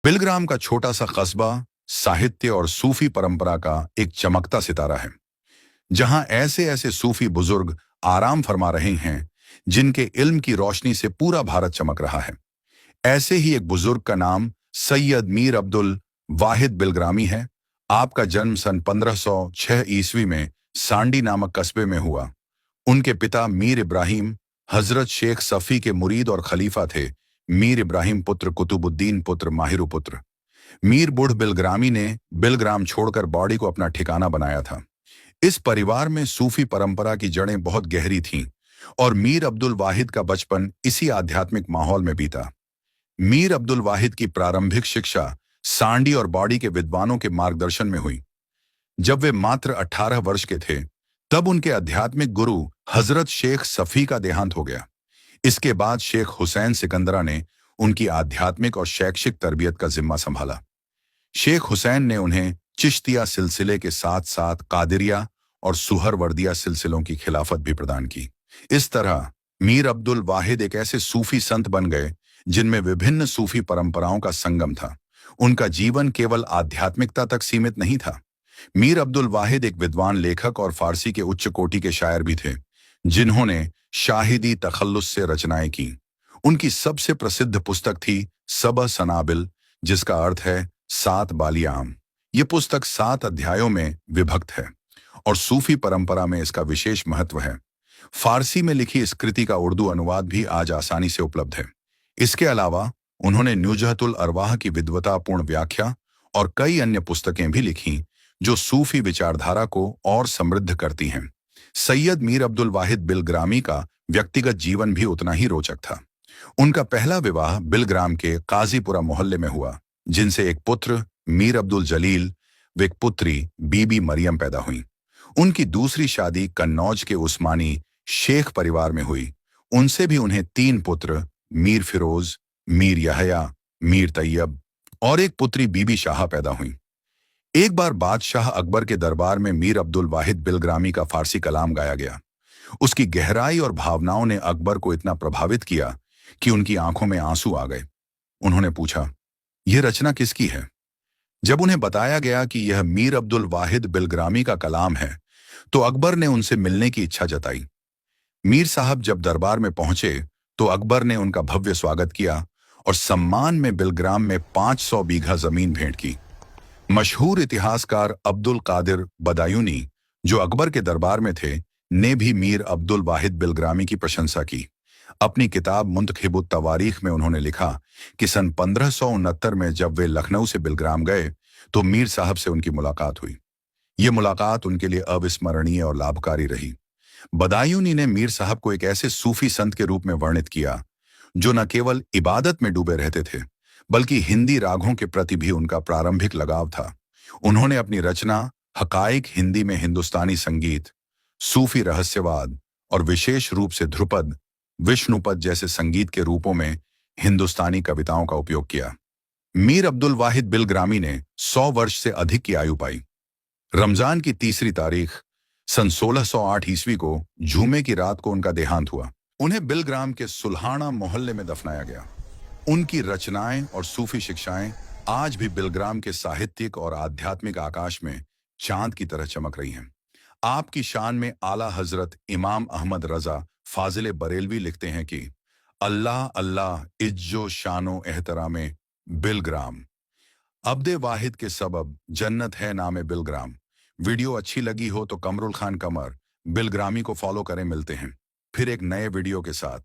बिलग्राम का छोटा सा कस्बा साहित्य और सूफी परंपरा का एक चमकता सितारा है, जहां ऐसे ऐसे सूफी बुजुर्ग आराम फरमा रहे हैं जिनके इल्म की रोशनी से पूरा भारत चमक रहा है। ऐसे ही एक बुजुर्ग का नाम सैयद मीर अब्दुल वाहिद बिलग्रामी है। आपका जन्म सन 1506 ईस्वी में सांडी नामक कस्बे में हुआ। उनके पिता मीर इब्राहिम हजरत शेख सफी के मुरीद और खलीफा थे। मीर इब्राहिम पुत्र कुतुबुद्दीन पुत्र माहिरू पुत्र। मीर बुढ़ बिलग्रामी ने बिलग्राम छोड़कर बॉडी को अपना ठिकाना बनाया था। इस परिवार में सूफी परंपरा की जड़ें बहुत गहरी थीं और मीर अब्दुल वाहिद का बचपन इसी आध्यात्मिक माहौल में बीता। मीर अब्दुल वाहिद की प्रारंभिक शिक्षा सांडी और बॉडी के विद्वानों के मार्गदर्शन में हुई। जब वे मात्र 18 वर्ष के थे, तब उनके आध्यात्मिक गुरु हजरत शेख सफी का देहांत हो गया। इसके बाद शेख हुसैन सिकंदरा ने उनकी आध्यात्मिक और शैक्षिक तरबियत का जिम्मा संभाला। शेख हुसैन ने उन्हें चिश्तिया सिलसिले के साथ साथ कादिरिया और सुहरवर्दिया सिलसिलों की खिलाफत भी प्रदान की। इस तरह मीर अब्दुल वाहिद एक ऐसे सूफी संत बन गए जिनमें विभिन्न सूफी परंपराओं का संगम था। उनका जीवन केवल आध्यात्मिकता तक सीमित नहीं था। मीर अब्दुल वाहिद एक विद्वान लेखक और फारसी के उच्च कोटि के शायर भी थे, जिन्होंने शाहिदी तखल्लुस से रचनाएं की। उनकी सबसे प्रसिद्ध पुस्तक थी सबअ सनाबिल, जिसका अर्थ है 7 बालियाम। ये पुस्तक 7 अध्यायों में विभक्त है और सूफी परंपरा में इसका विशेष महत्व है। फारसी में लिखी इस कृति का उर्दू अनुवाद भी आज आसानी से उपलब्ध है। इसके अलावा उन्होंने नुजहतुल अरवाह की विद्वतापूर्ण व्याख्या और कई अन्य पुस्तकें भी लिखीं जो सूफी विचारधारा को और समृद्ध करती हैं। सैयद मीर अब्दुल वाहिद बिलग्रामी का व्यक्तिगत जीवन भी उतना ही रोचक था। उनका पहला विवाह बिलग्राम के काजीपुरा मोहल्ले में हुआ, जिनसे एक पुत्र मीर अब्दुल जलील व एक पुत्री बीबी मरियम पैदा हुई। उनकी दूसरी शादी कन्नौज के उस्मानी शेख परिवार में हुई। उनसे भी उन्हें 3 पुत्र मीर फिरोज, मीर यहया, मीर तैयब और एक पुत्री बीबी शाह पैदा हुई। एक बार बादशाह अकबर के दरबार में मीर अब्दुल वाहिद बिलग्रामी का फारसी कलाम गाया गया। उसकी गहराई और भावनाओं ने अकबर को इतना प्रभावित किया कि उनकी आंखों में आंसू आ गए। उन्होंने पूछा, यह रचना किसकी है? जब उन्हें बताया गया कि यह मीर अब्दुल वाहिद बिलग्रामी का कलाम है, तो अकबर ने उनसे मिलने की इच्छा जताई। मीर साहब जब दरबार में पहुंचे तो अकबर ने उनका भव्य स्वागत किया और सम्मान में बिलग्राम में 500 बीघा जमीन भेंट की। मशहूर इतिहासकार अब्दुल कादिर बदायूनी, जो अकबर के दरबार में थे, ने भी मीर अब्दुल वाहिद बिलग्रामी की प्रशंसा की। अपनी किताब मुंतखिबुत तवारीख में उन्होंने लिखा कि सन 1569 में जब वे लखनऊ से बिलग्राम गए तो मीर साहब से उनकी मुलाकात हुई। ये मुलाकात उनके लिए अविस्मरणीय और लाभकारी रही। बदायूनी ने मीर साहब को एक ऐसे सूफी संत के रूप में वर्णित किया जो न केवल इबादत में डूबे रहते थे, बल्कि हिंदी रागों के प्रति भी उनका प्रारंभिक लगाव था। उन्होंने अपनी रचना हकाइक हिंदी में हिंदुस्तानी संगीत, सूफी रहस्यवाद और विशेष रूप से ध्रुपद, विष्णुपद जैसे संगीत के रूपों में हिंदुस्तानी कविताओं का उपयोग किया। मीर अब्दुल वाहिद बिलग्रामी ने 100 वर्ष से अधिक की आयु पाई। रमजान की 3री तारीख सन 1608 ईस्वी को जुमे की रात को उनका देहांत हुआ। उन्हें बिलग्राम के सुल्हाना मोहल्ले में दफनाया गया। उनकी रचनाएं और सूफी शिक्षाएं आज भी बिलग्राम के साहित्यिक और आध्यात्मिक आकाश में चांद की तरह चमक रही हैं। आपकी शान में आला हजरत इमाम अहमद रजा फाजिल बरेलवी लिखते हैं कि अल्लाह अल्लाह इज्जो शानो एहतरामे बिलग्राम, अब्दे वाहिद के सबब जन्नत है नामे बिलग्राम। वीडियो अच्छी लगी हो तो कमरुल खान कमर बिलग्रामी को फॉलो करें। मिलते हैं फिर एक नए वीडियो के साथ।